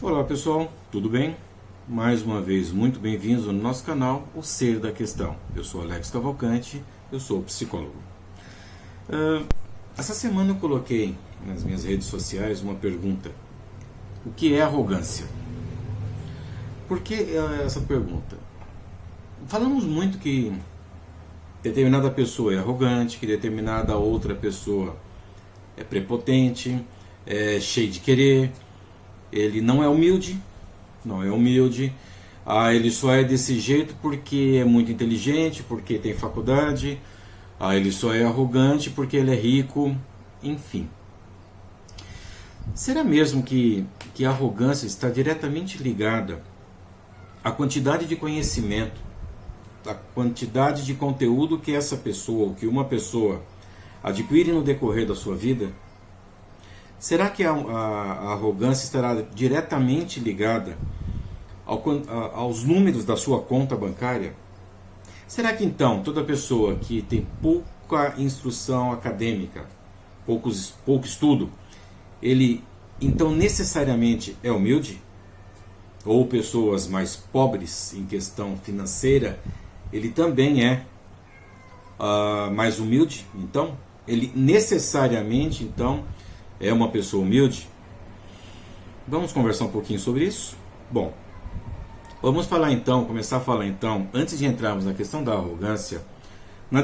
Olá pessoal, tudo bem? Mais uma vez, muito bem-vindos no nosso canal, O Ser da Questão. Eu sou Alex Cavalcante, eu sou psicólogo. Essa semana eu coloquei nas minhas redes sociais uma pergunta: o que é arrogância? Por que essa pergunta? Falamos muito que determinada pessoa é arrogante, que determinada outra pessoa é prepotente, é cheio de querer. Ele não é humilde, ele só é desse jeito porque é muito inteligente, porque tem faculdade, ele só é arrogante porque ele é rico, enfim. Será mesmo que a arrogância está diretamente ligada à quantidade de conhecimento, à quantidade de conteúdo que essa pessoa, ou que uma pessoa adquire no decorrer da sua vida? Será que a arrogância estará diretamente ligada aos números da sua conta bancária? Será que então toda pessoa que tem pouca instrução acadêmica, pouco estudo, ele então necessariamente é humilde? Ou pessoas mais pobres em questão financeira, ele também é mais humilde? Então, ele necessariamente então é uma pessoa humilde? Vamos conversar um pouquinho sobre isso? Bom, vamos começar a falar então, antes de entrarmos na questão da arrogância, na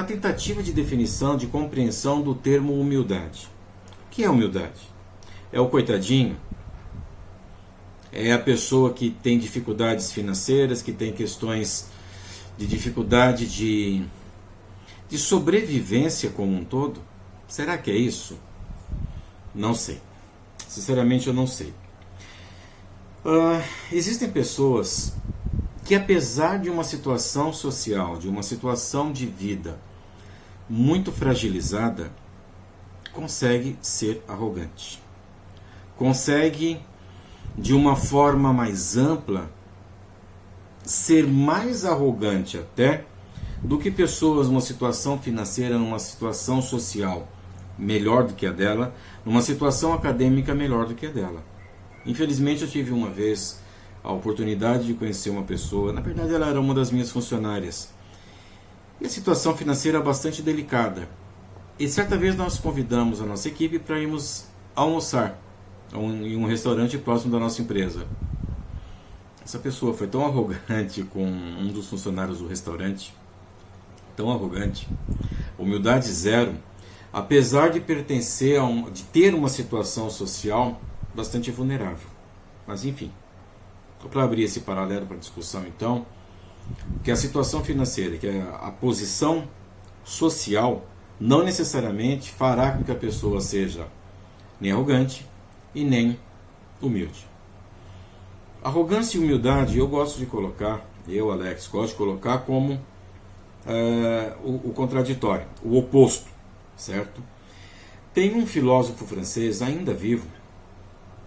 tentativa de definição, de compreensão do termo humildade. O que é humildade? É o coitadinho? É a pessoa que tem dificuldades financeiras, que tem questões de dificuldade de sobrevivência como um todo? Será que é isso? Não sei. Sinceramente, eu não sei. Existem pessoas que, apesar de uma situação social, de uma situação de vida muito fragilizada, consegue ser arrogante. Consegue, de uma forma mais ampla, ser mais arrogante até do que pessoas numa situação financeira, numa situação social melhor do que a dela, numa situação acadêmica melhor do que a dela. Infelizmente, eu tive uma vez a oportunidade de conhecer uma pessoa, na verdade ela era uma das minhas funcionárias, e a situação financeira é bastante delicada. E certa vez nós convidamos a nossa equipe para irmos almoçar em um restaurante próximo da nossa empresa. Essa pessoa foi tão arrogante com um dos funcionários do restaurante, tão arrogante, humildade zero, apesar de pertencer de ter uma situação social bastante vulnerável. Mas enfim, para abrir esse paralelo para discussão então, que a situação financeira, que a posição social, não necessariamente fará com que a pessoa seja nem arrogante e nem humilde. Arrogância e humildade eu, Alex, gosto de colocar como o contraditório, o oposto. Certo? Tem um filósofo francês ainda vivo,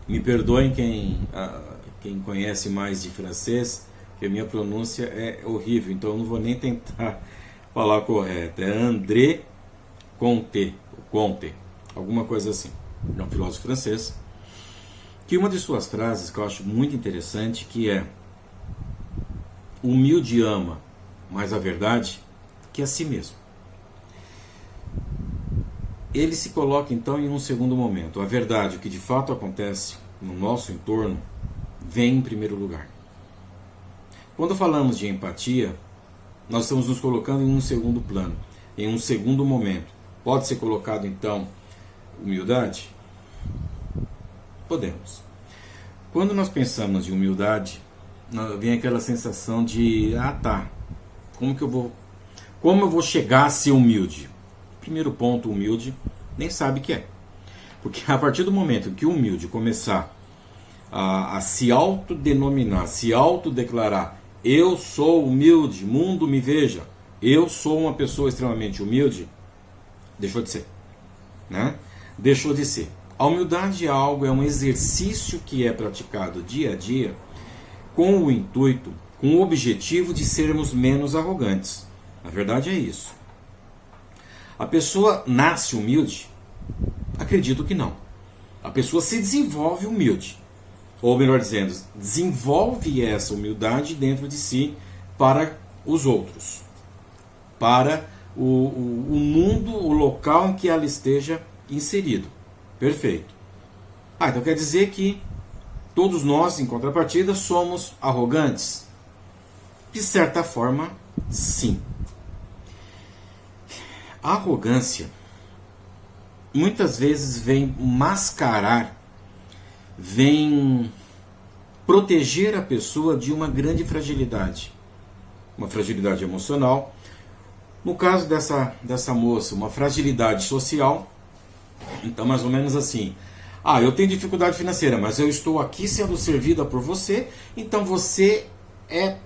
me perdoem quem conhece mais de francês, que a minha pronúncia é horrível, então eu não vou nem tentar falar correto. É André Comte, alguma coisa assim. É um filósofo francês, que uma de suas frases que eu acho muito interessante, que é: o humilde ama mais a verdade que a si mesmo. Ele se coloca então em um segundo momento. A verdade, o que de fato acontece no nosso entorno, vem em primeiro lugar. Quando falamos de empatia, nós estamos nos colocando em um segundo plano, em um segundo momento. Pode ser colocado então humildade? Podemos. Quando nós pensamos em humildade, vem aquela sensação de: como eu vou chegar a ser humilde? Primeiro ponto, humilde nem sabe o que é. Porque a partir do momento que o humilde começar a se autodenominar, se autodeclarar: eu sou humilde, mundo me veja, eu sou uma pessoa extremamente humilde, deixou de ser. Né? Deixou de ser. A humildade é um exercício que é praticado dia a dia com o intuito, com o objetivo de sermos menos arrogantes. A verdade é isso. A pessoa nasce humilde? Acredito que não. A pessoa se desenvolve humilde. ou melhor dizendo, desenvolve essa humildade dentro de si para os outros, para o mundo, o local em que ela esteja inserido. Perfeito. Então quer dizer que todos nós, em contrapartida, somos arrogantes? De certa forma, sim. A arrogância muitas vezes vem mascarar, vem proteger a pessoa de uma grande fragilidade. Uma fragilidade emocional. No caso dessa moça, uma fragilidade social. Então, mais ou menos assim: eu tenho dificuldade financeira, mas eu estou aqui sendo servida por você, então você é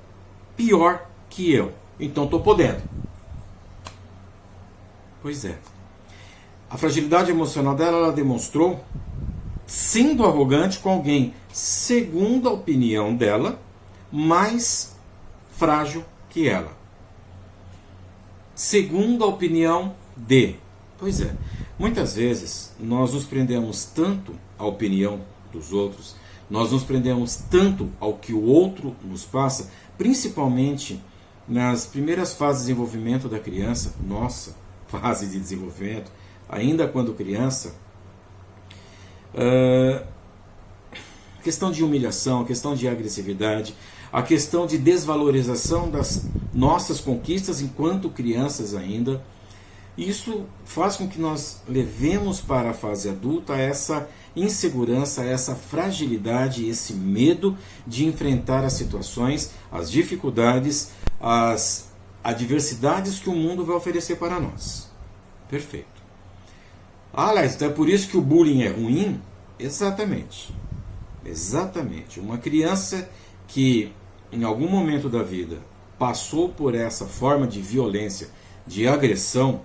pior que eu, então estou podendo. Pois é. A fragilidade emocional dela, ela demonstrou sendo arrogante com alguém, segundo a opinião dela, mais frágil que ela. Segundo a opinião de. Pois é. Muitas vezes nós nos prendemos tanto à opinião dos outros, nós nos prendemos tanto ao que o outro nos passa, principalmente nas primeiras fases de desenvolvimento da criança, nossa fase de desenvolvimento, ainda quando criança, a questão de humilhação, a questão de agressividade, a questão de desvalorização das nossas conquistas enquanto crianças ainda. Isso faz com que nós levemos para a fase adulta essa insegurança, essa fragilidade, esse medo de enfrentar as situações, as dificuldades, as adversidades que o mundo vai oferecer para nós. Perfeito. Aliás, então é por isso que o bullying é ruim? Exatamente. Exatamente. Uma criança que em algum momento da vida passou por essa forma de violência, de agressão,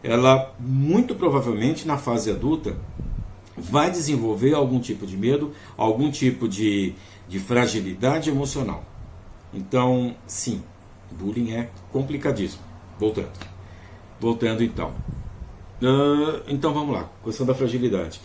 ela muito provavelmente na fase adulta vai desenvolver algum tipo de medo, algum tipo de fragilidade emocional. Então, sim, bullying é complicadíssimo. Voltando então. Então vamos lá, questão da fragilidade.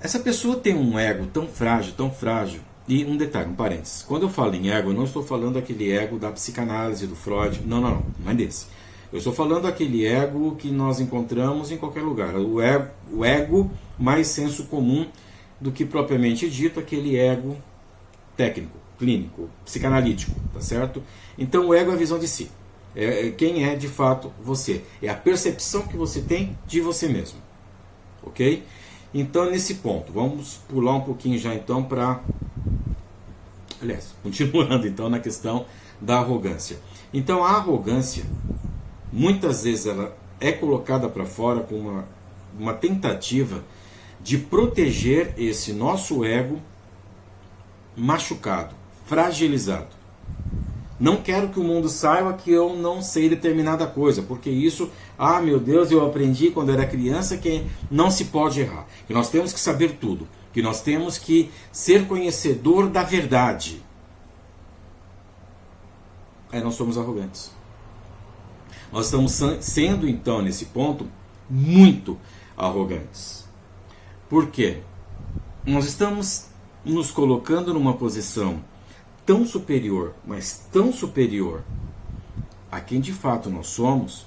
Essa pessoa tem um ego tão frágil, e um detalhe, um parênteses. Quando eu falo em ego, eu não estou falando daquele ego da psicanálise, do Freud, não é desse. Eu estou falando daquele ego que nós encontramos em qualquer lugar. O ego mais senso comum do que propriamente dito, aquele ego técnico, clínico, psicanalítico, tá certo? Então o ego é a visão de si. É quem é de fato você. É a percepção que você tem de você mesmo. Ok? Então nesse ponto, vamos pular um pouquinho já então para... Aliás, continuando então na questão da arrogância. Então a arrogância, muitas vezes ela é colocada para fora com uma tentativa de proteger esse nosso ego machucado, fragilizado. Não quero que o mundo saiba que eu não sei determinada coisa, porque isso, meu Deus, eu aprendi quando era criança que não se pode errar, que nós temos que saber tudo, que nós temos que ser conhecedor da verdade. Aí nós somos arrogantes. Nós estamos sendo, então, nesse ponto, muito arrogantes. Por quê? Nós estamos nos colocando numa posição tão superior, mas tão superior a quem de fato nós somos,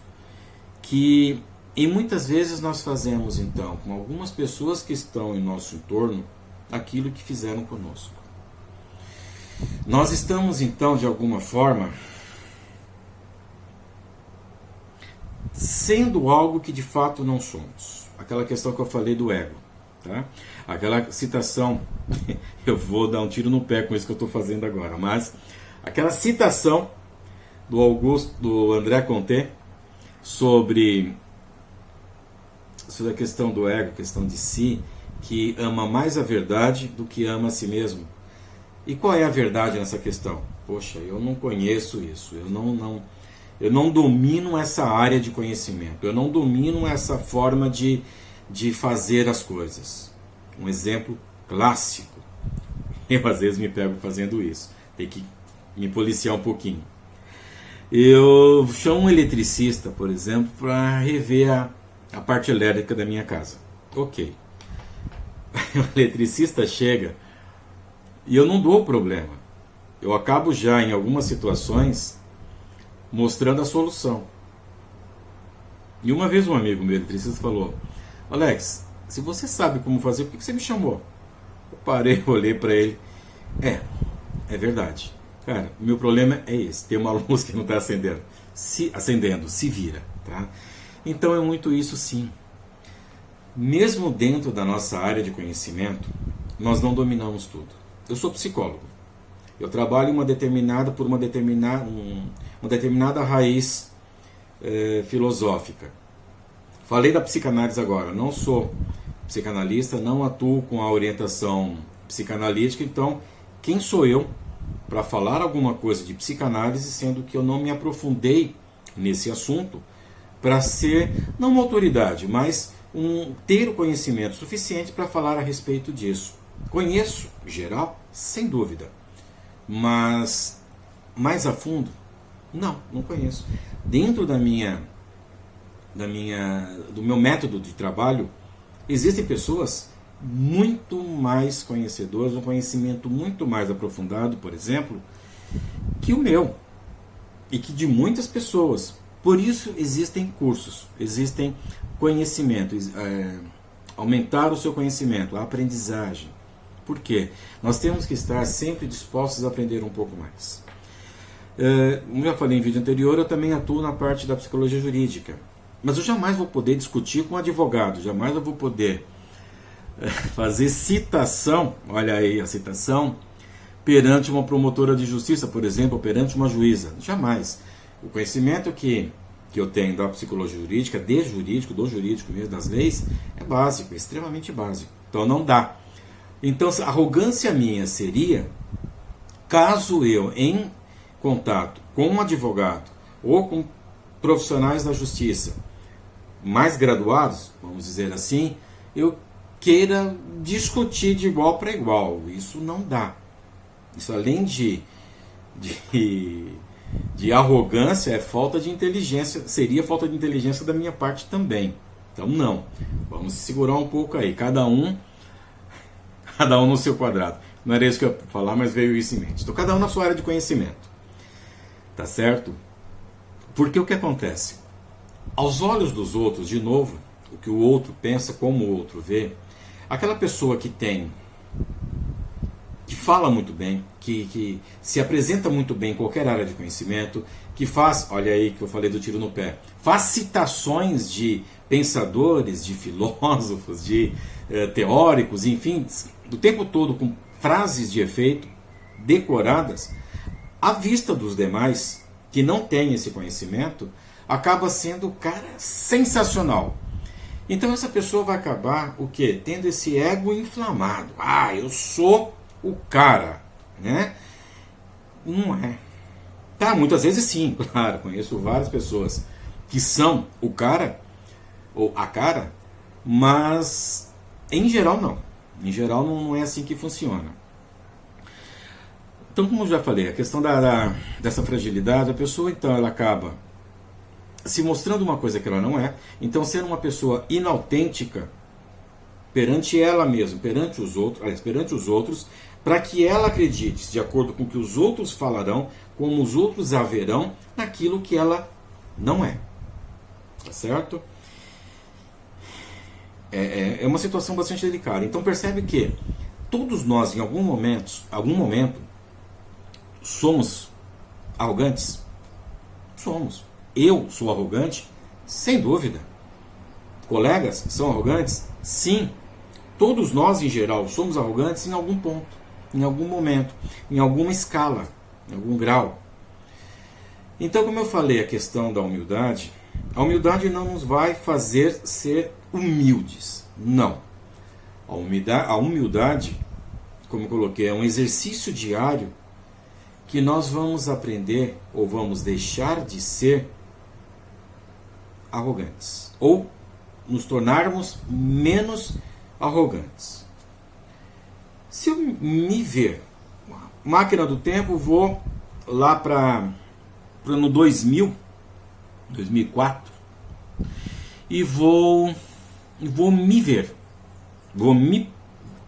que e muitas vezes nós fazemos, então, com algumas pessoas que estão em nosso entorno, aquilo que fizeram conosco. Nós estamos, então, de alguma forma, sendo algo que de fato não somos. Aquela questão que eu falei do ego. Tá? Aquela citação, eu vou dar um tiro no pé com isso que eu estou fazendo agora, mas aquela citação do André Comte sobre a questão do ego, a questão de si, que ama mais a verdade do que ama a si mesmo. E qual é a verdade nessa questão? Poxa, eu não conheço isso, eu não domino essa área de conhecimento, eu não domino essa forma de fazer as coisas. Um exemplo clássico. Eu às vezes me pego fazendo isso. Tem que me policiar um pouquinho. Eu chamo um eletricista, por exemplo, para rever a parte elétrica da minha casa. Ok. O eletricista chega E eu não dou o problema. Eu acabo já, em algumas situações, mostrando a solução. E uma vez um amigo meu, eletricista, falou: Alex, se você sabe como fazer, por que você me chamou? Eu parei, olhei para ele. É verdade. Cara, o meu problema é esse. Tem uma luz que não está acendendo. Se vira. Tá? Então é muito isso, sim. Mesmo dentro da nossa área de conhecimento, nós não dominamos tudo. Eu sou psicólogo. Eu trabalho uma determinada raiz filosófica. Falei da psicanálise agora. Não sou psicanalista, não atuo com a orientação psicanalítica. Então, quem sou eu para falar alguma coisa de psicanálise, sendo que eu não me aprofundei nesse assunto para ser, não uma autoridade, mas ter o conhecimento suficiente para falar a respeito disso. Conheço, geral, sem dúvida, mas mais a fundo, não conheço. Dentro do meu método de trabalho, existem pessoas muito mais conhecedoras, um conhecimento muito mais aprofundado, por exemplo, que o meu, e que de muitas pessoas. Por isso existem cursos, existem conhecimentos, aumentar o seu conhecimento, a aprendizagem. Por quê? Nós temos que estar sempre dispostos a aprender um pouco mais. Como já falei em vídeo anterior, eu também atuo na parte da psicologia jurídica. Mas eu jamais vou poder discutir com um advogado, jamais eu vou poder fazer citação, olha aí a citação, perante uma promotora de justiça, por exemplo, ou perante uma juíza. Jamais. O conhecimento que eu tenho da psicologia jurídica, do jurídico mesmo, das leis, é básico, é extremamente básico. Então não dá. Então a arrogância minha seria, caso eu, em contato com um advogado ou com profissionais da justiça mais graduados, vamos dizer assim, eu queira discutir de igual para igual. Isso não dá. Isso, além de arrogância, é falta de inteligência, seria falta de inteligência da minha parte também. Então não, vamos segurar um pouco aí, cada um no seu quadrado. Não era isso que eu ia falar, mas veio isso em mente. Então cada um na sua área de conhecimento, tá certo? Porque o que acontece? Aos olhos dos outros, de novo, o que o outro pensa, como o outro vê, aquela pessoa que fala muito bem, que se apresenta muito bem em qualquer área de conhecimento, que faz, olha aí que eu falei do tiro no pé, faz citações de pensadores, de filósofos, de teóricos, enfim, do tempo todo com frases de efeito decoradas, à vista dos demais que não têm esse conhecimento, acaba sendo, cara, sensacional. Então essa pessoa vai acabar o quê? Tendo esse ego inflamado. Eu sou o cara, né? Não é. Tá, muitas vezes sim, claro, conheço várias pessoas que são o cara ou a cara, mas em geral não. Em geral não é assim que funciona. Então, como eu já falei, a questão dessa fragilidade, a pessoa então ela acaba se mostrando uma coisa que ela não é, então sendo uma pessoa inautêntica perante ela mesma, perante os outros, para que ela acredite, de acordo com o que os outros falarão, como os outros a verão, naquilo que ela não é. Tá certo? É uma situação bastante delicada. Então percebe que todos nós, em algum momento, somos arrogantes? Somos. Eu sou arrogante? Sem dúvida. Colegas são arrogantes? Sim. Todos nós, em geral, somos arrogantes em algum ponto, em algum momento, em alguma escala, em algum grau. Então, como eu falei, a questão da humildade, a humildade não nos vai fazer ser humildes. Não. A humildade, como eu coloquei, é um exercício diário que nós vamos aprender ou vamos deixar de ser arrogantes, ou nos tornarmos menos arrogantes. Se eu me ver, máquina do tempo, vou lá para no 2004, e vou me ver, vou me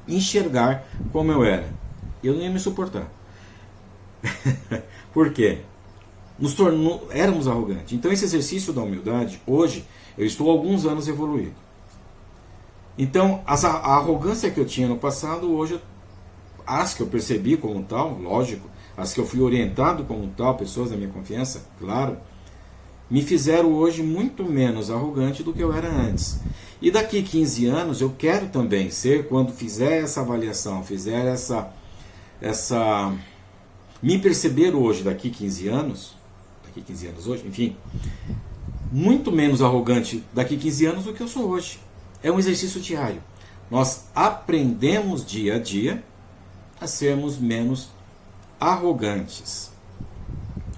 enxergar como eu era. eu não ia me suportar. Por quê? Éramos arrogantes. Então esse exercício da humildade, hoje, eu estou há alguns anos evoluído. Então, a arrogância que eu tinha no passado, hoje, as que eu percebi como tal, lógico, as que eu fui orientado como tal, pessoas da minha confiança, claro, me fizeram hoje muito menos arrogante do que eu era antes. E daqui 15 anos eu quero também ser, quando fizer essa avaliação, fizer essa me perceber hoje, daqui 15 anos hoje, enfim, muito menos arrogante daqui 15 anos do que eu sou hoje. É um exercício diário. Nós aprendemos dia a dia a sermos menos arrogantes.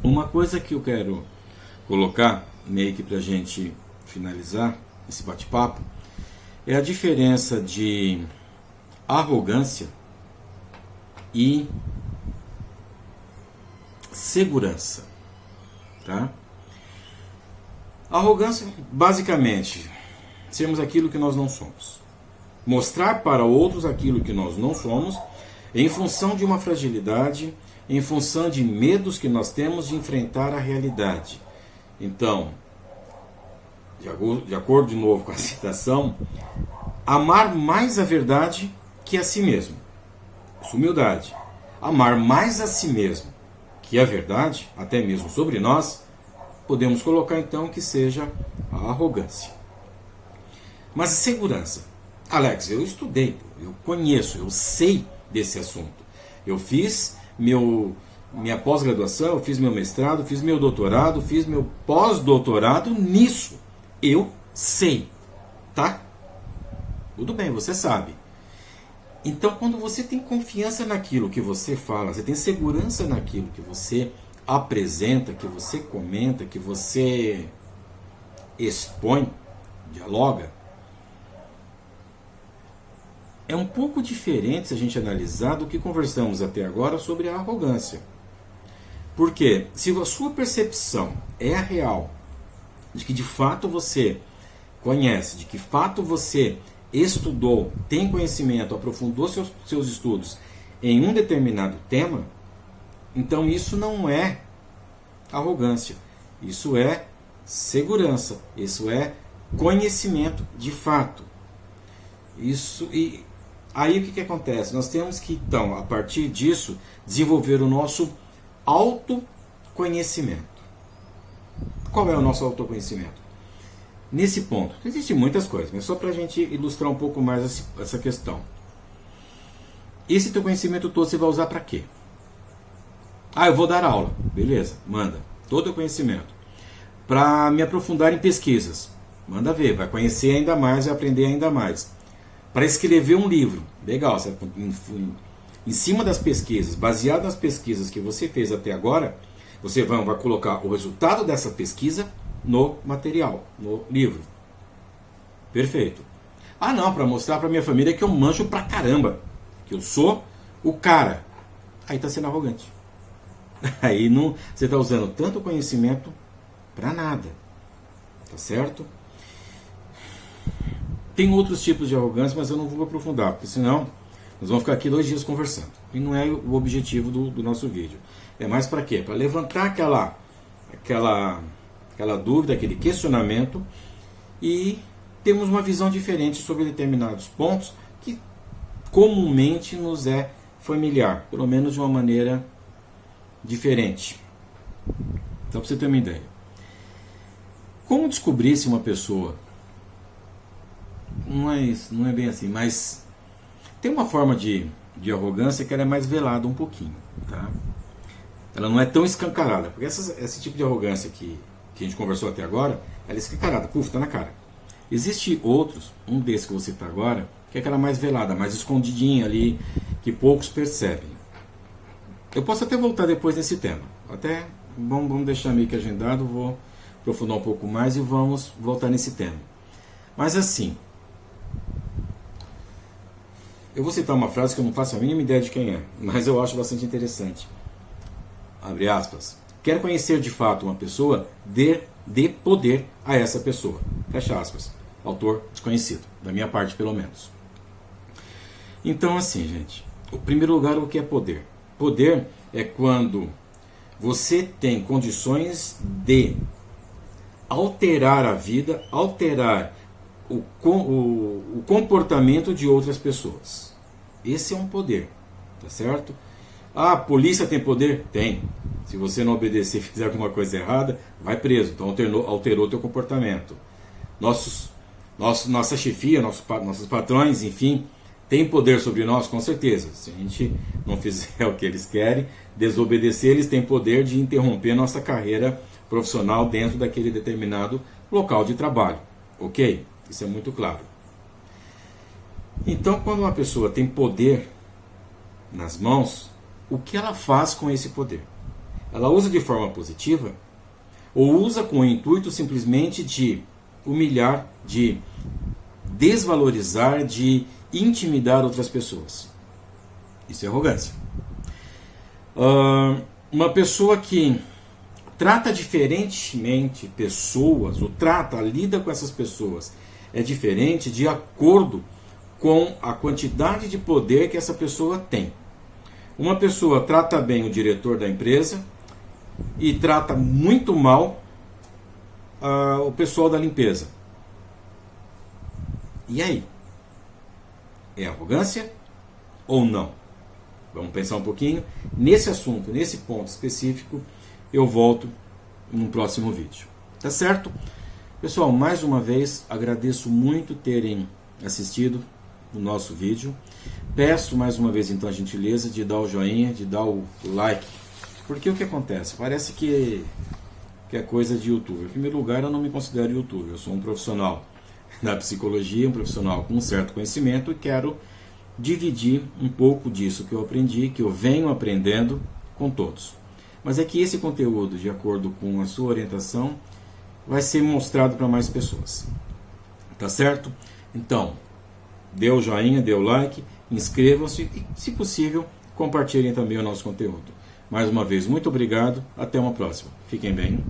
Uma coisa que eu quero colocar, meio que para a gente finalizar esse bate-papo, é a diferença de arrogância e segurança. Tá? Arrogância, basicamente, sermos aquilo que nós não somos. Mostrar para outros aquilo que nós não somos, em função de uma fragilidade, em função de medos que nós temos de enfrentar a realidade. Então, de acordo de novo com a citação, amar mais a verdade que a si mesmo. Isso é humildade. Amar mais a si mesmo que a verdade, até mesmo sobre nós, podemos colocar então que seja a arrogância. Mas a segurança. Alex, eu estudei, eu conheço, eu sei desse assunto. Eu fiz minha pós-graduação, eu fiz meu mestrado, fiz meu doutorado, fiz meu pós-doutorado nisso. Eu sei, tá? Tudo bem, você sabe. Então, quando você tem confiança naquilo que você fala, você tem segurança naquilo que você apresenta, que você comenta, que você expõe, dialoga, é um pouco diferente se a gente analisar do que conversamos até agora sobre a arrogância. Porque se a sua percepção é a real, de que de fato você conhece, de que de fato você estudou, tem conhecimento, aprofundou seus estudos em um determinado tema, então isso não é arrogância, isso é segurança, isso é conhecimento de fato. Isso, e aí o que acontece? Nós temos que, então, a partir disso, desenvolver o nosso autoconhecimento. Qual é o nosso autoconhecimento? Nesse ponto, existem muitas coisas, mas só para a gente ilustrar um pouco mais essa questão. Esse teu conhecimento todo você vai usar para quê? Ah, eu vou dar aula. Beleza, manda. Todo o conhecimento. Para me aprofundar em pesquisas. Manda ver, vai conhecer ainda mais e aprender ainda mais. Para escrever um livro. Legal, você, em cima das pesquisas, baseado nas pesquisas que você fez até agora, você vai colocar o resultado dessa pesquisa no material, no livro. Perfeito. Ah não, para mostrar para minha família que eu manjo pra caramba, que eu sou o cara. Aí está sendo arrogante. Aí não, você está usando tanto conhecimento para nada. Tá certo? Tem outros tipos de arrogância, mas eu não vou aprofundar, porque senão nós vamos ficar aqui 2 dias conversando. E não é o objetivo do nosso vídeo. É mais para quê? Para levantar aquela dúvida, aquele questionamento, e temos uma visão diferente sobre determinados pontos que comumente nos é familiar, pelo menos de uma maneira diferente. Então, para você ter uma ideia. Como descobrir se uma pessoa... Não é bem assim, mas tem uma forma de arrogância que ela é mais velada um pouquinho, tá? Ela não é tão escancarada, porque esse tipo de arrogância que a gente conversou até agora, ela é escancarada, tá na cara. Existe outros, um desses que eu vou citar agora, que é aquela mais velada, mais escondidinha ali, que poucos percebem. Eu posso até voltar depois nesse tema, até vamos deixar meio que agendado, vou aprofundar um pouco mais e vamos voltar nesse tema. Mas assim, eu vou citar uma frase que eu não faço a mínima ideia de quem é, mas eu acho bastante interessante. Abre aspas. Quer conhecer de fato uma pessoa, dê poder a essa pessoa. Fecha aspas. Autor desconhecido, da minha parte pelo menos. Então assim, gente, Em primeiro lugar, o que é poder? Poder é quando você tem condições de alterar a vida, alterar o comportamento de outras pessoas. Esse é um poder, tá certo? Ah, a polícia tem poder? Tem. Se você não obedecer e fizer alguma coisa errada, vai preso. Então alterou teu comportamento. Nossa chefia, nossos patrões, enfim, tem poder sobre nós, com certeza. Se a gente não fizer o que eles querem, desobedecer, eles têm poder de interromper nossa carreira profissional dentro daquele determinado local de trabalho. Ok? Isso é muito claro. Então, quando uma pessoa tem poder nas mãos, o que ela faz com esse poder? Ela usa de forma positiva ou usa com o intuito simplesmente de humilhar, de desvalorizar, de intimidar outras pessoas? Isso é arrogância. Uma pessoa que trata diferentemente pessoas, lida com essas pessoas, é diferente de acordo com a quantidade de poder que essa pessoa tem. Uma pessoa trata bem o diretor da empresa e trata muito mal o pessoal da limpeza. E aí? É arrogância ou não? Vamos pensar um pouquinho. Nesse assunto, nesse ponto específico, eu volto no próximo vídeo. Tá certo? Pessoal, mais uma vez, agradeço muito terem assistido o nosso vídeo. Peço mais uma vez então a gentileza de dar o joinha, de dar o like. Porque o que acontece? Parece que é coisa de youtuber. Em primeiro lugar, eu não me considero youtuber. Eu sou um profissional da psicologia, um profissional com um certo conhecimento e quero dividir um pouco disso que eu aprendi, que eu venho aprendendo com todos. Mas é que esse conteúdo, de acordo com a sua orientação, vai ser mostrado para mais pessoas. Tá certo? Então, dê o joinha, dê o like, inscrevam-se e, se possível, compartilhem também o nosso conteúdo. Mais uma vez, muito obrigado. Até uma próxima. Fiquem bem.